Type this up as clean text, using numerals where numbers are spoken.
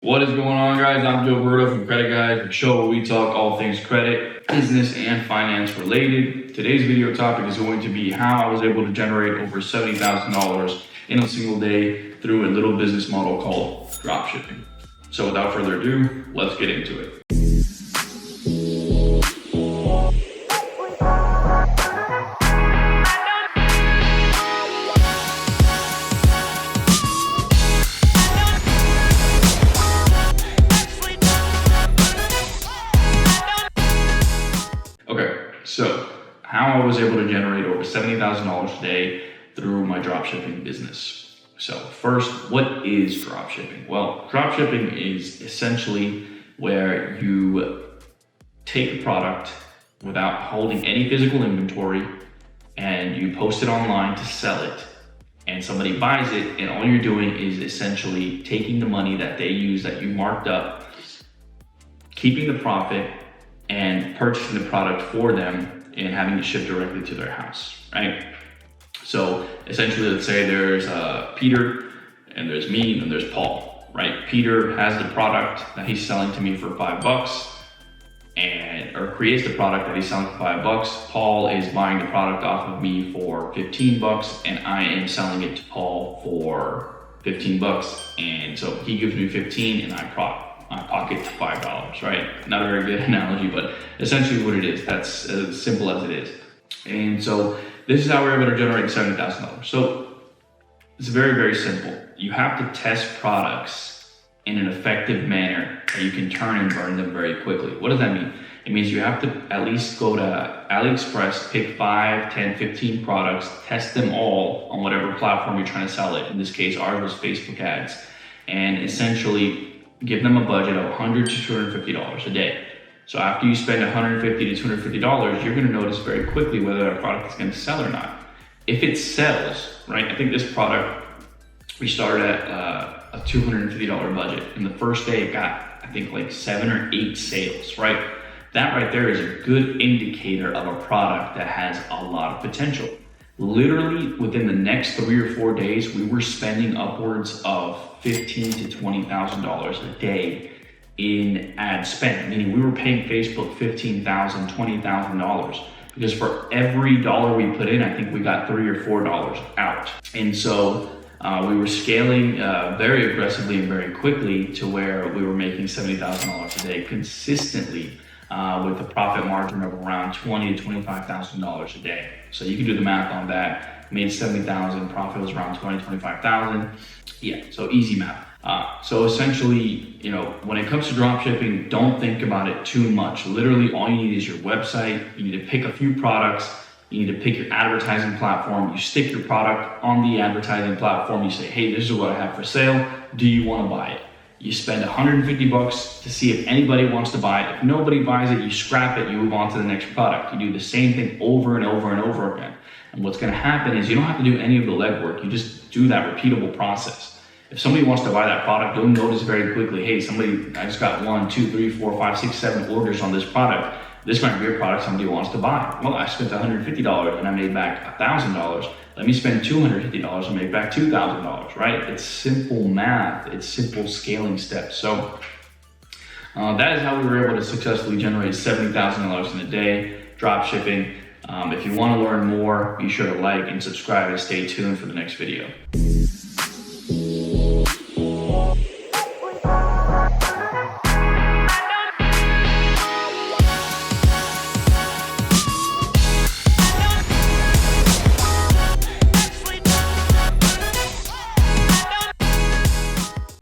What is going on, guys? I'm Joe Berto from Credit Guys, the show where we talk all things credit, business, and finance related. Today's video topic is going to be how I was able to generate over $70,000 in a single day through a little business model called dropshipping. So without further ado, let's get into it. So how I was able to generate over $70,000 a day through my dropshipping business. So first, what is dropshipping? Well, dropshipping is essentially where you take a product without holding any physical inventory and you post it online to sell it, and somebody buys it, and all you're doing is essentially taking the money that they use that you marked up, keeping the profit, and purchasing the product for them and having it shipped directly to their house, right? So essentially, let's say there's Peter and there's me and there's Paul, right? Peter has the product that he's selling to me for $5 or creates the product that he's selling for $5. Paul is buying the product off of me for $15 and I am selling it to Paul for $15. And so he gives me 15 and I pocket $5, right? Not a very good analogy, but essentially what it is. That's as simple as it is. And so this is how we're able to generate $70,000. So it's very, very simple. You have to test products in an effective manner that you can turn and burn them very quickly. What does that mean? It means you have to at least go to AliExpress, pick 5, 10, 15 products, test them all on whatever platform you're trying to sell it. In this case, ours was Facebook ads. And essentially give them a budget of $100 to $250 a day. So after you spend $150 to $250, you're gonna notice very quickly whether that product is gonna sell or not. If it sells, right? I think this product, we started at a $250 budget. And the first day it got, I think like 7 or 8 sales, right? That right there is a good indicator of a product that has a lot of potential. Literally within the next 3 or 4 days, we were spending upwards of $15,000 to $20,000 a day in ad spend, meaning we were paying Facebook $15,000, $20,000 because for every dollar we put in, I think we got $3 or $4 out. And so we were scaling very aggressively and very quickly to where we were making $70,000 a day consistently with a profit margin of around $20,000 to $25,000 a day. So you can do the math on that. Made $70,000, profit was around $20,000 to $25,000. Yeah, so easy math. So essentially, when it comes to dropshipping, don't think about it too much. Literally, all you need is your website. You need to pick a few products. You need to pick your advertising platform. You stick your product on the advertising platform. You say, hey, this is what I have for sale. Do you want to buy it? You spend $150 to see if anybody wants to buy it. If nobody buys it, you scrap it, you move on to the next product. You do the same thing over and over and over again. And what's gonna happen is you don't have to do any of the legwork. You just do that repeatable process. If somebody wants to buy that product, you'll notice very quickly, hey, I just got 1, 2, 3, 4, 5, 6, 7 orders on this product. This might be a product somebody wants to buy. Well, I spent $150 and I made back $1,000. Let me spend $250 and make back $2,000, right? It's simple math. It's simple scaling steps. So that is how we were able to successfully generate $70,000 in a day, drop shipping. If you want to learn more, be sure to like and subscribe and stay tuned for the next video.